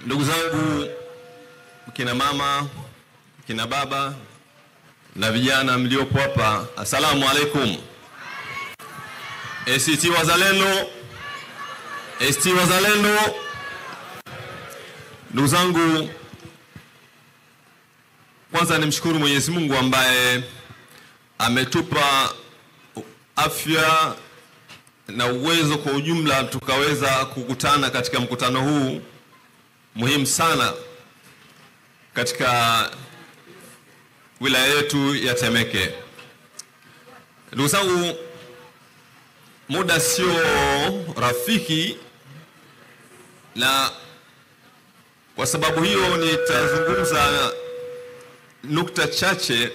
Ndugu zangu, kina mama, kina baba na vijana mliopo hapa, asalamu alaikum. ACT Wazalendo, ACT Wazalendo. Ndugu zangu, kwanza nimshukuru Mwenyezi Mungu ambaye ametupa afya na uwezo kwa ujumla tukaweza kukutana katika mkutano huu muhimu sana katika wilaya yetu ya Temeke. Ndugu zangu, muda sio rafiki, na kwa sababu hiyo nitazungumza nukta chache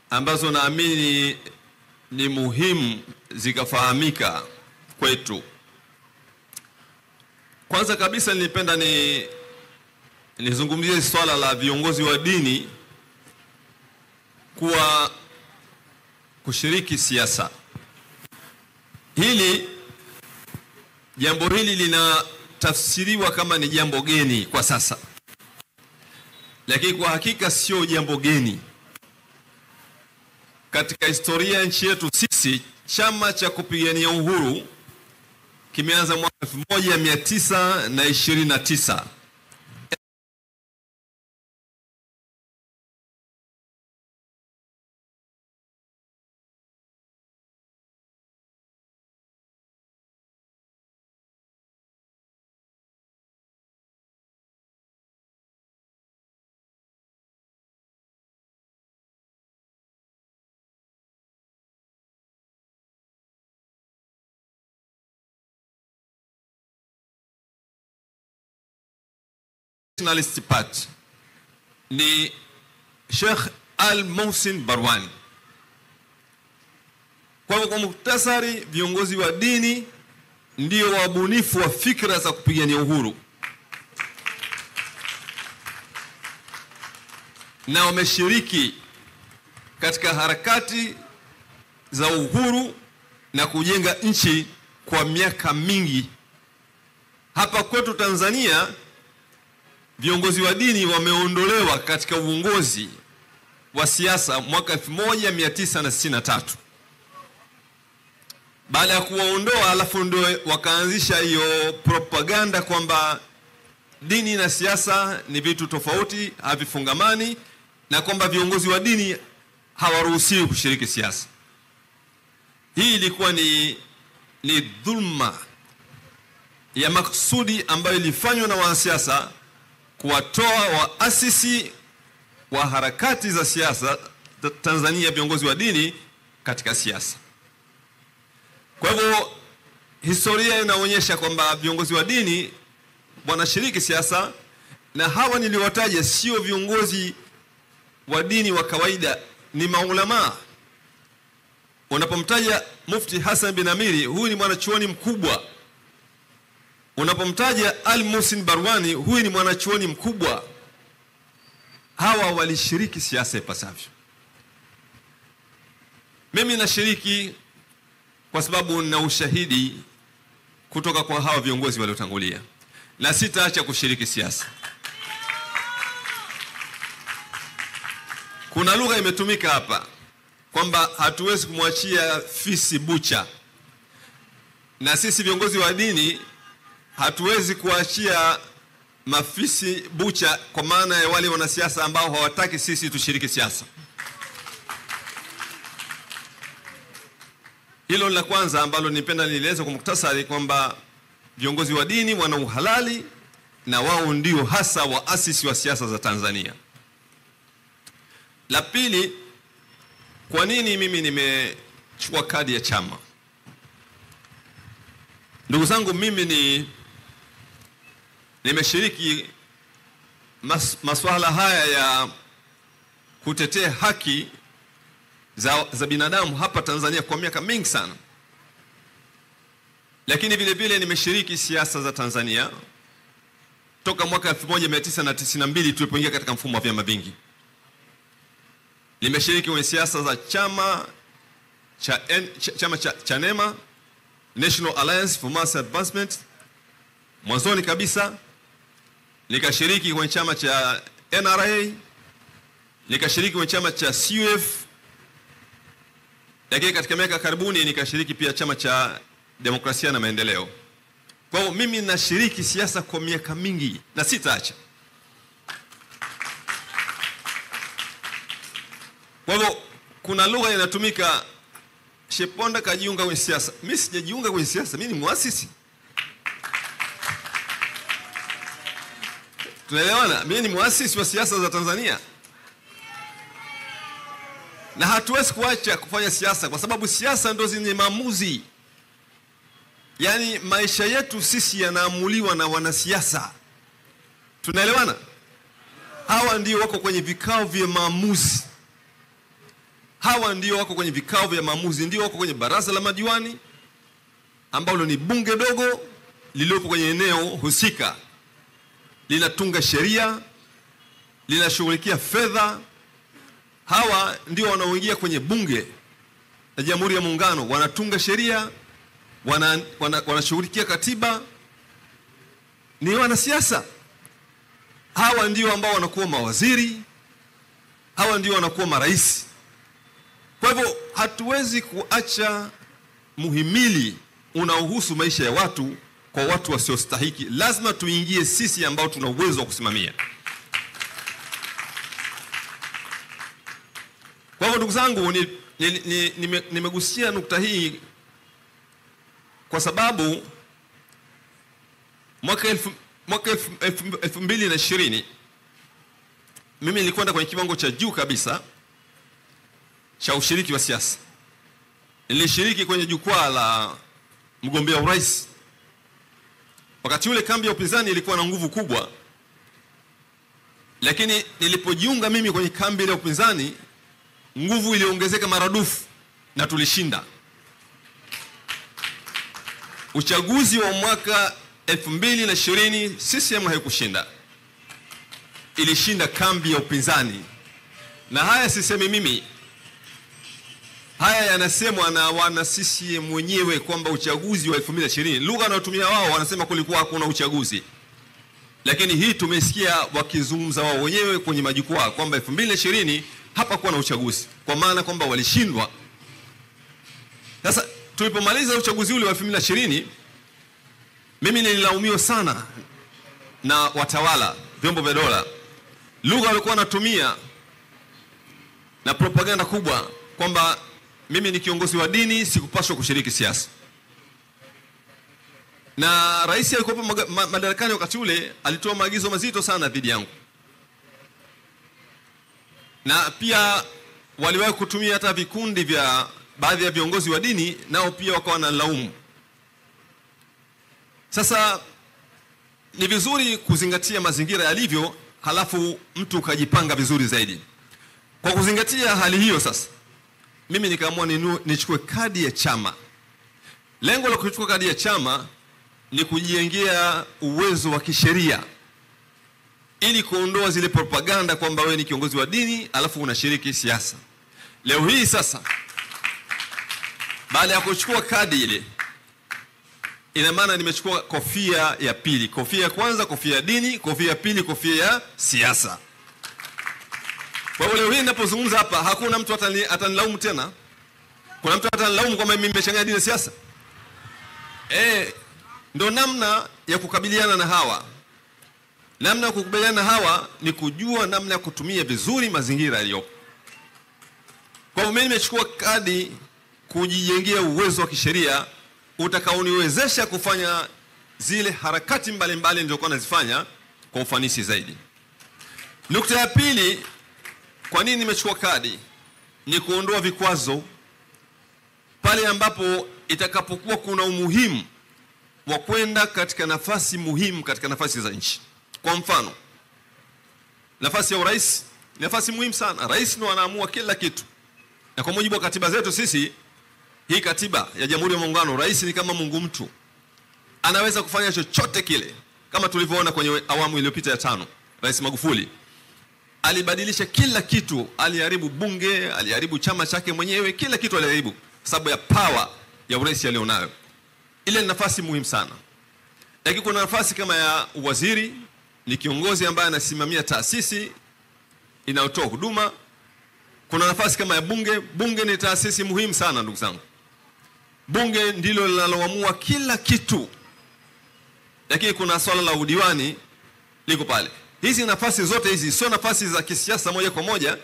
ambazo naamini ni muhimu zikafahamika kwetu. Kwanza kabisa nilipenda nizungumzie swala la viongozi wa dini kushiriki siasa. Jambo hili linatafsiriwa kama ni jambo geni kwa sasa, lakini kwa hakika sio jambo geni. Katika historia ya nchi yetu sisi, chama cha kupigania uhuru kimeanza mwaka 1929. Nationalist Party ni Sheikh Al-Mohsin Barwani. Kwa muhtasari, viongozi wa dini ndio wabunifu wa fikra za kupigania uhuru, na wameshiriki katika harakati za uhuru na kujenga nchi kwa miaka mingi. Hapa kwetu Tanzania, viongozi wa dini wameondolewa katika uongozi wa siasa mwaka 1963. Baada ya kuwaondoa, alafu ndio wakaanzisha hiyo propaganda kwamba dini na siasa ni vitu tofauti, havifungamani, na kwamba viongozi wa dini hawaruhusiwi kushiriki siasa. Hii ilikuwa ni dhulma ya maksudi ambayo ilifanywa na wanasiasa kuwatoa waasisi wa harakati za siasa Tanzania, viongozi wa dini, katika siasa. Kwa hivyo historia inaonyesha kwamba viongozi wa dini wanashiriki siasa, na hawa niliwataja sio viongozi wa dini wa kawaida, ni maulama. Unapomtaja Mufti Hassan bin Amiri, huyu ni mwanachuoni mkubwa. Unapomtaja Al-Mohsin Barwani, huyu ni mwanachuoni mkubwa. Hawa walishiriki siasa ipasavyo. Mimi nashiriki kwa sababu nina ushahidi kutoka kwa hawa viongozi waliotangulia, na sitaacha kushiriki siasa. Kuna lugha imetumika hapa kwamba hatuwezi kumwachia fisi bucha, na sisi viongozi wa dini hatuwezi kuachia mafisi bucha, kwa maana ya wale wanasiasa ambao hawataki sisi tushiriki siasa. Hilo la kwanza ambalo nipenda nieleze kwa muktasari, kwamba viongozi wa dini wana uhalali na wao ndio hasa waasisi wa siasa za Tanzania. La pili, kwa nini mimi nimechukua kadi ya chama? Ndugu zangu, mimi nimeshiriki masuala haya ya kutetea haki za binadamu hapa Tanzania kwa miaka mingi sana, lakini vile vile nimeshiriki siasa za Tanzania toka mwaka 1992 tulipoingia katika mfumo wa vyama vingi. Nimeshiriki kwenye siasa za chama cha Chadema, National Alliance for Mass Advancement, mwanzoni kabisa, nikashiriki kwenye chama cha NRA, nikashiriki kwenye chama cha CUF, lakini katika miaka karibuni nikashiriki pia chama cha Demokrasia na Maendeleo. Kwa hiyo mimi nashiriki siasa kwa miaka mingi na sitaacha. Kwa hivyo kuna lugha inatumika, Sheponda kajiunga kwenye siasa. Mimi sijajiunga kwenye siasa, mimi ni muasisi. Tunaelewana? Mimi ni muasisi wa siasa za Tanzania. Na hatuwezi kuacha kufanya siasa kwa sababu siasa ndo zenye maamuzi. Yaani maisha yetu sisi yanaamuliwa na wanasiasa. Tunaelewana? Hawa ndio wako kwenye vikao vya maamuzi. Hawa ndio wako kwenye vikao vya maamuzi, ndio wako kwenye baraza la madiwani ambalo ni bunge dogo lililopo kwenye eneo husika. Linatunga sheria, linashughulikia fedha. Hawa ndio wanaoingia kwenye bunge la Jamhuri ya Muungano, wanatunga sheria, wanashughulikia katiba. Ni wanasiasa. Hawa ndio ambao wanakuwa mawaziri, hawa ndio wanakuwa marais. Kwa hivyo hatuwezi kuacha muhimili unaohusu maisha ya watu kwa watu wasiostahiki. Lazima tuingie sisi ambao tuna uwezo wa kusimamia. Kwa hivyo ndugu zangu, nimegusia nukta hii kwa sababu mwaka 2020 mimi nilikwenda kwenye kiwango cha juu kabisa cha ushiriki wa siasa. Nilishiriki kwenye jukwaa la mgombea urais. Wakati ule kambi ya upinzani ilikuwa na nguvu kubwa, lakini nilipojiunga mimi kwenye kambi ile ya upinzani, nguvu iliongezeka maradufu na tulishinda. Uchaguzi wa mwaka 2020 CCM haikushinda, ilishinda kambi ya upinzani. Na haya sisemi mimi, haya yanasemwa na wana CCM wenyewe kwamba uchaguzi wa 2020, lugha wanayotumia wao, wanasema kulikuwa hakuna uchaguzi. Lakini hii tumesikia wakizungumza wao wenyewe kwenye majukwaa kwamba 2020 hapakuwa na uchaguzi, kwa maana kwamba walishindwa. Sasa tulipomaliza uchaguzi ule wa 2020, mimi nililaumiwa sana na watawala, vyombo vya dola. Lugha walikuwa wanatumia na propaganda kubwa kwamba mimi ni kiongozi wa dini, sikupaswa kushiriki siasa. Na rais alikuwa madarakani wakati ule, alitoa maagizo mazito sana dhidi yangu. Na pia waliwahi kutumia hata vikundi vya baadhi ya viongozi wa dini, nao pia wakawa wanalaumu. Sasa ni vizuri kuzingatia mazingira yalivyo, halafu mtu ukajipanga vizuri zaidi. Kwa kuzingatia hali hiyo sasa, mimi nikaamua nichukue kadi ya chama. Lengo la kuchukua kadi ya chama ni kujijengea uwezo wa kisheria, ili kuondoa zile propaganda kwamba wewe ni kiongozi wa dini alafu unashiriki siasa. Leo hii sasa, baada ya kuchukua kadi ile, ina maana nimechukua kofia ya pili. Kofia ya kwanza kofia ya dini, kofia ya pili kofia ya siasa. Kwa hiyo leo hii ninapozungumza hapa, hakuna mtu atanilaumu tena. Kuna mtu atanilaumu kwamba mimi nimechanganya dini na siasa? Ndio namna ya kukabiliana na hawa. Namna ya kukabiliana na hawa ni kujua namna ya kutumia vizuri mazingira yaliyopo. Kwa hiyo mimi nimechukua kadi kujijengea uwezo wa kisheria utakaoniwezesha kufanya zile harakati mbalimbali nilizokuwa nazifanya kwa ufanisi zaidi. Nukta ya pili, kwa nini nimechukua kadi? Ni kuondoa vikwazo pale ambapo itakapokuwa kuna umuhimu wa kwenda katika nafasi muhimu katika nafasi za nchi. Kwa mfano, nafasi ya urais ni nafasi muhimu sana. Rais ndiye anaamua kila kitu. Na kwa mujibu wa katiba zetu sisi, hii katiba ya Jamhuri ya Muungano, rais ni kama Mungu mtu. Anaweza kufanya chochote kile, kama tulivyoona kwenye awamu iliyopita ya 5. Rais Magufuli alibadilisha kila kitu, aliharibu bunge, aliharibu chama chake mwenyewe, kila kitu aliharibu sababu ya power ya urais alionayo. Ile ni nafasi muhimu sana. Lakini kuna nafasi kama ya waziri, ni kiongozi ambaye anasimamia taasisi inayotoa huduma. Kuna nafasi kama ya bunge. Bunge ni taasisi muhimu sana ndugu zangu. Bunge ndilo linaloamua kila kitu. Lakini kuna swala la udiwani liko pale. Hizi nafasi zote hizi sio nafasi za kisiasa moja kwa moja,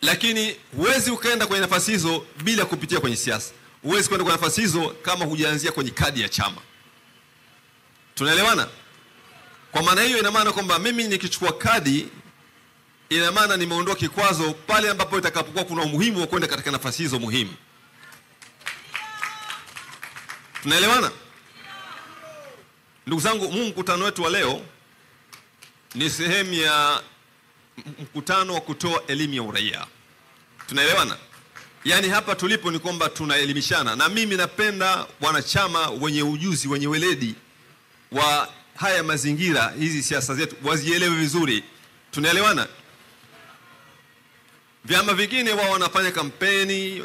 lakini huwezi ukaenda kwenye nafasi hizo bila kupitia kwenye siasa. Huwezi kwenda kwenye nafasi hizo kama hujaanzia kwenye kadi ya chama. Tunaelewana? Kwa maana hiyo ina maana kwamba mimi nikichukua kadi, ina maana nimeondoa kikwazo pale ambapo itakapokuwa kuna umuhimu wa kwenda katika nafasi hizo muhimu. Tunaelewana? Ndugu zangu, mkutano wetu wa leo ni sehemu ya mkutano wa kutoa elimu ya uraia. Tunaelewana? Yaani hapa tulipo ni kwamba tunaelimishana, na mimi napenda wanachama wenye ujuzi, wenye weledi wa haya mazingira, hizi siasa zetu wazielewe vizuri. Tunaelewana? Vyama vingine wao wanafanya kampeni,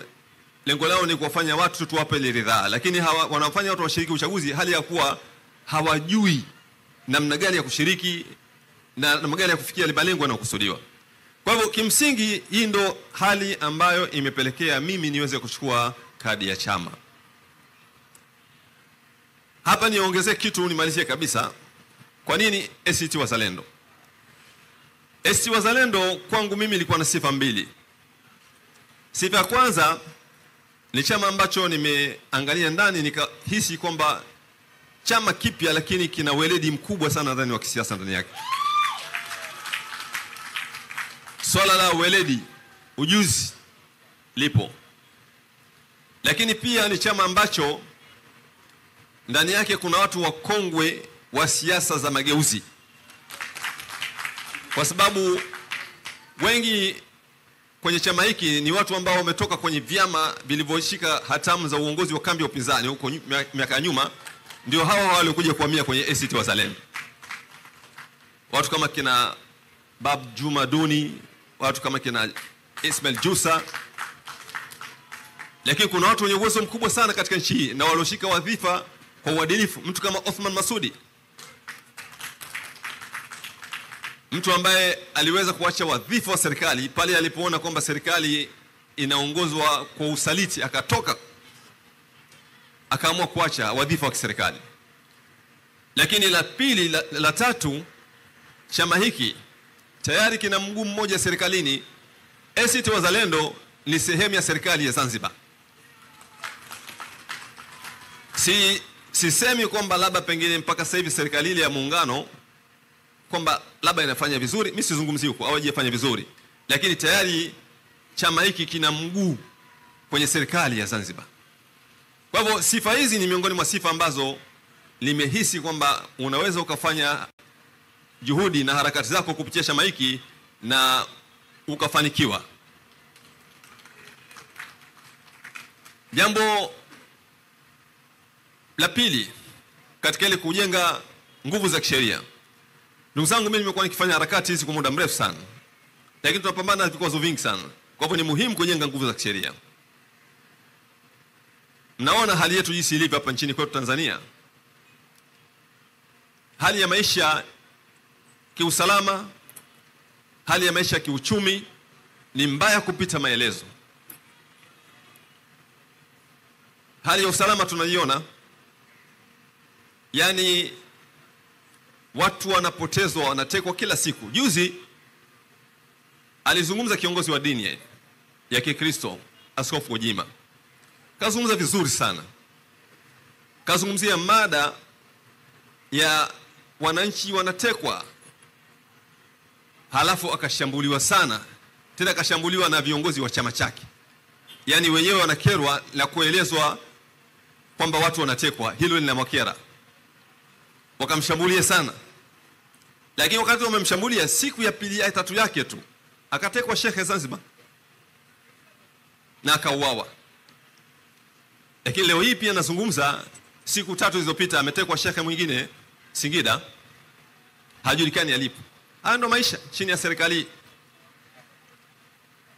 lengo lao ni kuwafanya watu tuwape ridhaa, lakini wanafanya watu washiriki uchaguzi hali ya kuwa hawajui namna gani ya kushiriki na namna gani ya kufikia malengo yanayokusudiwa. Kwa hivyo kimsingi hii ndo hali ambayo imepelekea mimi niweze kuchukua kadi ya chama. Hapa niongezee kitu nimalizie kabisa. Kwa nini ACT Wazalendo? ACT Wazalendo kwangu mimi ilikuwa na sifa mbili. Sifa ya kwanza ni chama ambacho nimeangalia ndani nikahisi kwamba chama kipya lakini kina weledi mkubwa sana ndani wa kisiasa ndani yake. Swala la weledi, ujuzi lipo. Lakini pia ni chama ambacho ndani yake kuna watu wakongwe wa siasa za mageuzi. Kwa sababu wengi kwenye chama hiki ni watu ambao wametoka kwenye vyama vilivyoshika hatamu za uongozi wa kambi ya upinzani huko miaka ya nyuma, ndio hawa waliokuja kuhamia kwenye ACT Wazalendo. Watu kama kina Bab Juma Duni, watu kama kina Ismail Jusa. Lakini kuna watu wenye uwezo mkubwa sana katika nchi hii na walioshika wadhifa kwa uadilifu. Mtu kama Othman Masudi, mtu ambaye aliweza kuacha wadhifa wa serikali pale alipoona kwamba serikali inaongozwa kwa usaliti, akatoka akaamua kuacha wadhifa wa kiserikali. Lakini la pili, la tatu, chama hiki tayari kina mguu mmoja serikalini. ACT Wazalendo ni sehemu ya serikali ya Zanzibar. Sisemi kwamba labda pengine mpaka sasa hivi serikali ile ya muungano kwamba labda inafanya vizuri, mimi sizungumzi huko, hawajafanya vizuri. Lakini tayari chama hiki kina mguu kwenye serikali ya Zanzibar. Kwa hivyo sifa hizi ni miongoni mwa sifa ambazo nimehisi kwamba unaweza ukafanya juhudi na harakati zako kupitia chama hiki na ukafanikiwa. Jambo la pili katika ile kujenga nguvu za kisheria. Ndugu zangu, mimi nimekuwa nikifanya harakati hizi kwa muda mrefu sana, lakini tunapambana na vikwazo vingi sana. Kwa hivyo ni muhimu kujenga nguvu za kisheria. Mnaona hali yetu jinsi ilivyo hapa nchini kwetu Tanzania. Hali ya maisha kiusalama, hali ya maisha kiuchumi ni mbaya kupita maelezo. Hali ya usalama tunaiona, yani watu wanapotezwa, wanatekwa kila siku. Juzi alizungumza kiongozi wa dini ya Kikristo, Askofu Gwajima. Kazungumza vizuri sana. Kazungumzia mada ya wananchi wanatekwa, halafu akashambuliwa sana. Tena akashambuliwa na viongozi wa chama chake. Yaani wenyewe wanakerwa la kuelezwa kwamba watu wanatekwa, hilo linamwakera. Wakamshambulia sana. Lakini wakati wamemshambulia, siku ya pili ya tatu yake tu akatekwa Sheikh Zanzibar na akauawa. Lakini leo hii pia nazungumza, siku 3 zilizopita ametekwa Sheikh mwingine Singida, hajulikani alipo. Haya ndo maisha chini ya serikali.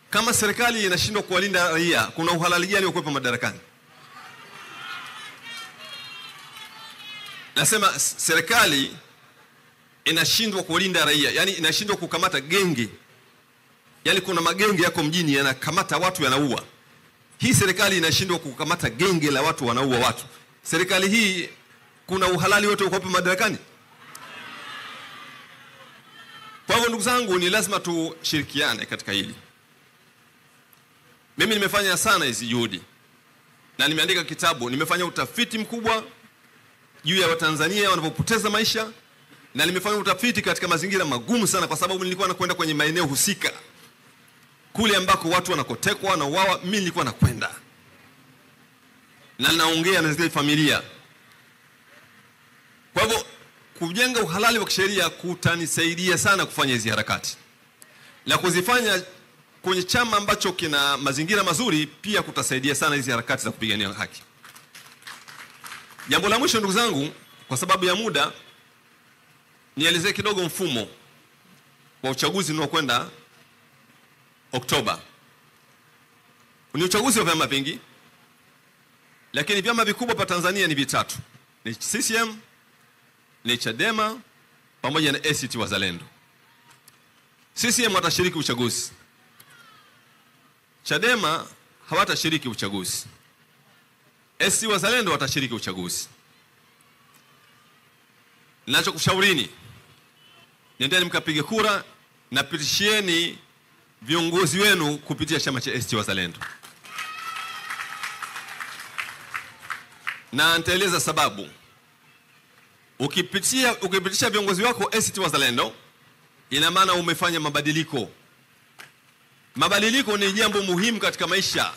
Kama serikali inashindwa kuwalinda raia, kuna uhalali gani wa kuwepo madarakani? Nasema serikali inashindwa kulinda raia, yani inashindwa kukamata genge. Yani kuna magenge yako mjini yanakamata watu yanaua. Hii serikali inashindwa kukamata genge la watu wanaua watu. Serikali hii kuna uhalali wote uko hapo madarakani? Kwa hivyo ndugu zangu, ni lazima tushirikiane katika hili. Mimi nimefanya sana hizi juhudi na nimeandika kitabu, nimefanya utafiti mkubwa juu ya Watanzania wanapopoteza maisha, na nimefanya utafiti katika mazingira magumu sana, kwa sababu nilikuwa nakwenda kwenye maeneo husika kule ambako watu wanakotekwa na uawa. Mimi nilikuwa nakwenda na naongea na zile familia. Kwa hivyo kujenga uhalali wa kisheria kutanisaidia sana kufanya hizi harakati, na kuzifanya kwenye chama ambacho kina mazingira mazuri pia kutasaidia sana hizi harakati za kupigania haki. Jambo la mwisho ndugu zangu, kwa sababu ya muda, nielezee kidogo mfumo wa uchaguzi unaokwenda Oktoba. Ni uchaguzi wa vyama vingi, lakini vyama vikubwa pa Tanzania ni vitatu. Ni CCM, ni Chadema pamoja na ACT Wazalendo. CCM watashiriki uchaguzi. Chadema hawatashiriki uchaguzi. ACT Wazalendo watashiriki uchaguzi. Ninachokushaurini, nendeni mkapige kura na pitishieni viongozi wenu kupitia chama cha ACT Wazalendo. Na nitaeleza sababu. Ukipitisha viongozi wako ACT Wazalendo, ina maana umefanya mabadiliko. Mabadiliko ni jambo muhimu katika maisha.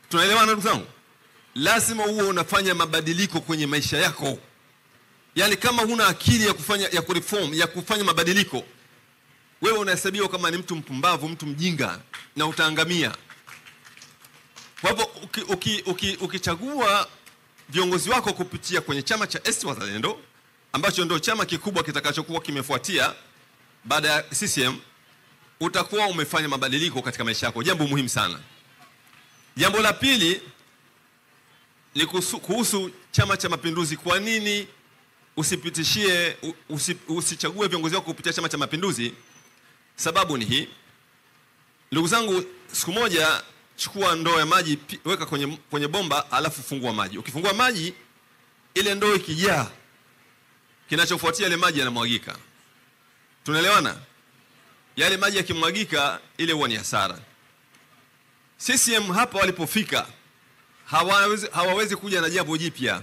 Tunaelewana ndugu zangu? Lazima uwe unafanya mabadiliko kwenye maisha yako. Yaani kama huna akili ya kureform, ya kufanya mabadiliko, wewe unahesabiwa kama ni mtu mpumbavu, mtu mjinga, na utaangamia. Kwa hivyo ukichagua viongozi wako kupitia kwenye chama cha ACT Wazalendo, ambacho ndio chama kikubwa kitakachokuwa kimefuatia baada ya CCM, utakuwa umefanya mabadiliko katika maisha yako. Jambo muhimu sana. Jambo la pili ni kuhusu Chama cha Mapinduzi. Kwa nini usichague viongozi wako kupitia Chama cha Mapinduzi? Sababu ni hii. Ndugu zangu, siku moja chukua ndoo ya maji, weka kwenye bomba, alafu fungua maji. Ukifungua maji, ile ndoo ikijaa, kinachofuatia ile maji yanamwagika. Tunaelewana? Yale maji yakimwagika, ile huwa ni hasara. CCM hapa walipofika hawawezi kuja na jambo jipya.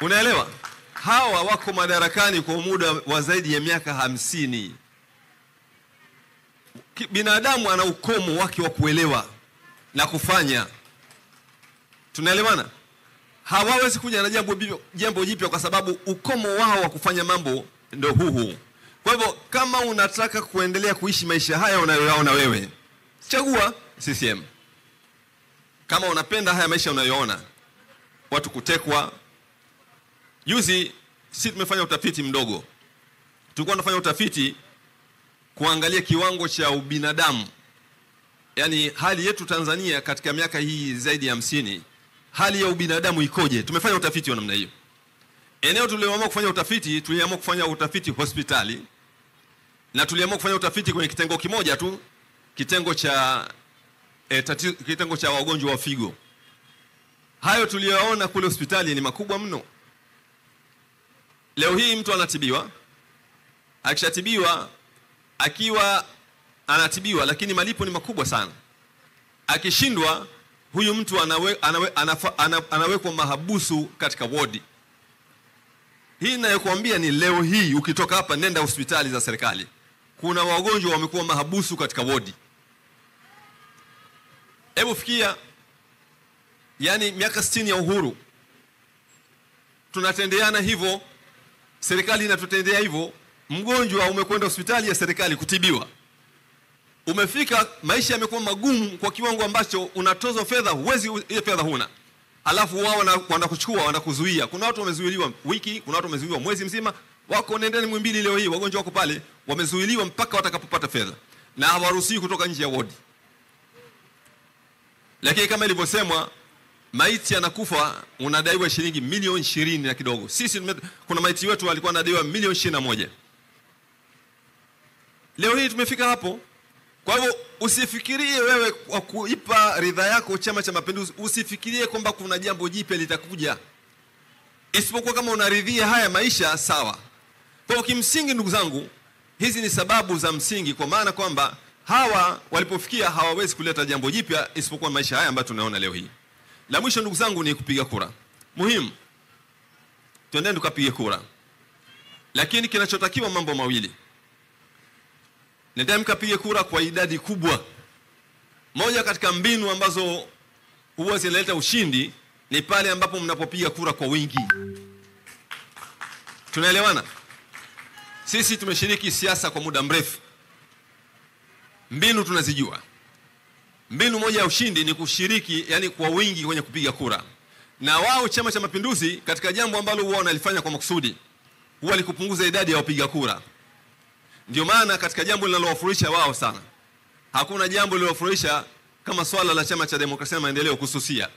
Unaelewa? Hawa wako madarakani kwa muda wa zaidi ya miaka 50. Binadamu ana ukomo wake wa kuelewa na kufanya. Tunaelewana? Hawawezi kuja na jambo jipya kwa sababu ukomo wao wa kufanya mambo ndio huu. Kwa hivyo kama unataka kuendelea kuishi maisha haya unayoyaona wewe, chagua CCM. Kama unapenda haya maisha unayoona, watu kutekwa. Juzi sisi tumefanya utafiti mdogo. Tulikuwa tunafanya utafiti kuangalia kiwango cha ubinadamu. Yaani hali yetu Tanzania katika miaka hii zaidi ya 50, hali ya ubinadamu ikoje? Tumefanya utafiti wa namna hiyo. Eneo tuliamua kufanya utafiti, tuliamua kufanya utafiti hospitali, na tuliamua kufanya utafiti kwenye kitengo kimoja tu, kitengo cha wagonjwa wa figo. Hayo tuliyoona kule hospitali ni makubwa mno. Leo hii mtu anatibiwa, akishatibiwa, akiwa anatibiwa, lakini malipo ni makubwa sana. Akishindwa, huyu mtu anawekwa mahabusu katika wodi. Hii ninayokuambia ni leo hii, ukitoka hapa nenda hospitali za serikali, kuna wagonjwa wamekuwa mahabusu katika wodi. Hebu fikia, yani miaka 60 ya uhuru tunatendeana hivyo, serikali inatutendea hivyo. Mgonjwa umekwenda hospitali ya serikali kutibiwa, umefika, maisha yamekuwa magumu kwa kiwango ambacho unatozwa fedha, huwezi, ile fedha huna. Alafu wao wanakuchukua, wanakuzuia. Kuna watu wamezuiliwa wiki, kuna watu wamezuiliwa mwezi mzima. Wako nendeni Muhimbili leo hii, wagonjwa wako pale wamezuiliwa mpaka watakapopata fedha, na hawaruhusiwi kutoka nje ya wodi. Lakini kama ilivyosemwa, maiti anakufa unadaiwa shilingi milioni 20 na kidogo. Sisi kuna maiti wetu alikuwa anadaiwa milioni 21. Leo hii tumefika hapo. Kwa hivyo usifikirie wewe kwa kuipa ridha yako Chama cha Mapinduzi, usifikirie kwamba kuna jambo jipya litakuja. Isipokuwa kama unaridhia haya maisha sawa. Kwa kimsingi ndugu zangu, hizi ni sababu za msingi, kwa maana kwamba hawa walipofikia hawawezi kuleta jambo jipya isipokuwa maisha haya ambayo tunaona leo hii. La mwisho ndugu zangu ni kupiga kura. Muhimu. Twendeni tukapige kura. Lakini kinachotakiwa mambo mawili. Nendeni mkapige kura kwa idadi kubwa. Moja katika mbinu ambazo huwa zinaleta ushindi ni pale ambapo mnapopiga kura kwa wingi. Tunaelewana? Sisi tumeshiriki siasa kwa muda mrefu. Mbinu tunazijua. Mbinu moja ya ushindi ni kushiriki, yani kwa wingi kwenye kupiga kura. Na wao Chama cha Mapinduzi katika jambo ambalo huwa wanalifanya kwa makusudi, huwa ni kupunguza idadi ya wapiga kura. Ndio maana katika jambo linalowafurahisha wao sana, hakuna jambo linalowafurahisha kama swala la Chama cha Demokrasia na Maendeleo kususia.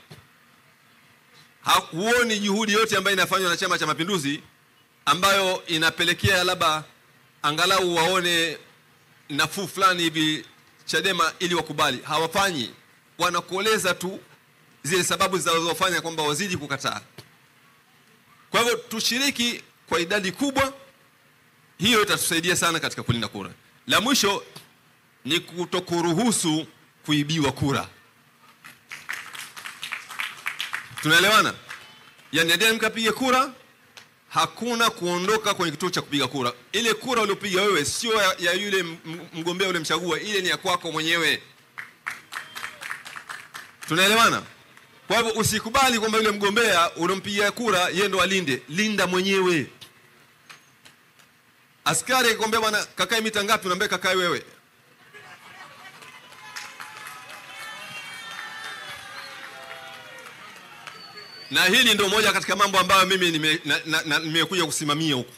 Huoni juhudi yote ambayo inafanywa na Chama cha Mapinduzi ambayo inapelekea labda angalau waone nafuu fulani hivi Chadema ili wakubali. Hawafanyi, wanakueleza tu zile sababu zinazofanya kwamba wazidi kukataa. Kwa hivyo tushiriki kwa idadi kubwa, hiyo itatusaidia sana katika kulinda kura. La mwisho ni kutokuruhusu kuibiwa kura. Tunaelewana? Yani ndio mkapige kura, hakuna kuondoka kwenye kituo cha kupiga kura. Ile kura uliopiga wewe sio ya yule mgombea ule mchagua, ile ni ya kwako mwenyewe. Tunaelewana? Kwa hivyo usikubali kwamba yule mgombea unampigia kura yeye ndo alinde. Linda mwenyewe. Askari akikwambia bwana kakae mita ngapi, unaambia kakae wewe. Na hili ndio moja katika mambo ambayo mimi nimekuja kusimamia huko.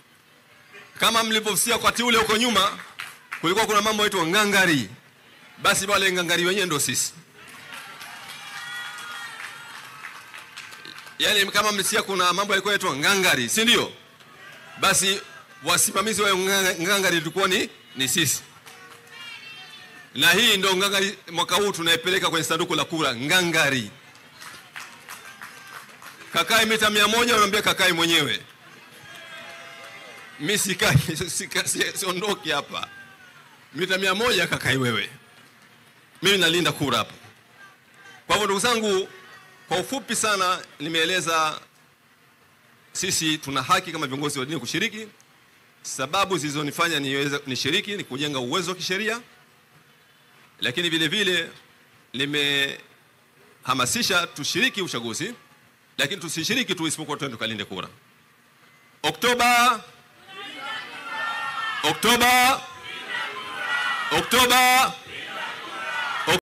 Kama mliposikia wakati ule huko nyuma kulikuwa kuna mambo yaitwa ngangari. Basi wale ngangari wenyewe ndio sisi. Yaani kama mlisikia kuna mambo yalikuwa yaitwa ngangari, si ndio? Basi wasimamizi wa ngangari tulikuwa ni sisi. Na hii ndio ngangari mwaka huu tunaipeleka kwenye sanduku la kura, ngangari. Kakae mita 100 unaambia kakae mwenyewe. Mimi sikai siondoki hapa. Mita 100 kakae wewe. Mimi nalinda kura hapa. Kwa hivyo ndugu zangu, kwa ufupi sana nimeeleza sisi tuna haki kama viongozi wa dini kushiriki. Sababu zilizonifanya niweze nishiriki ni kujenga uwezo wa kisheria. Lakini vile vile nimehamasisha tushiriki uchaguzi. Lakini tusishiriki tu isipokuwa twende tukalinde kura. Oktoba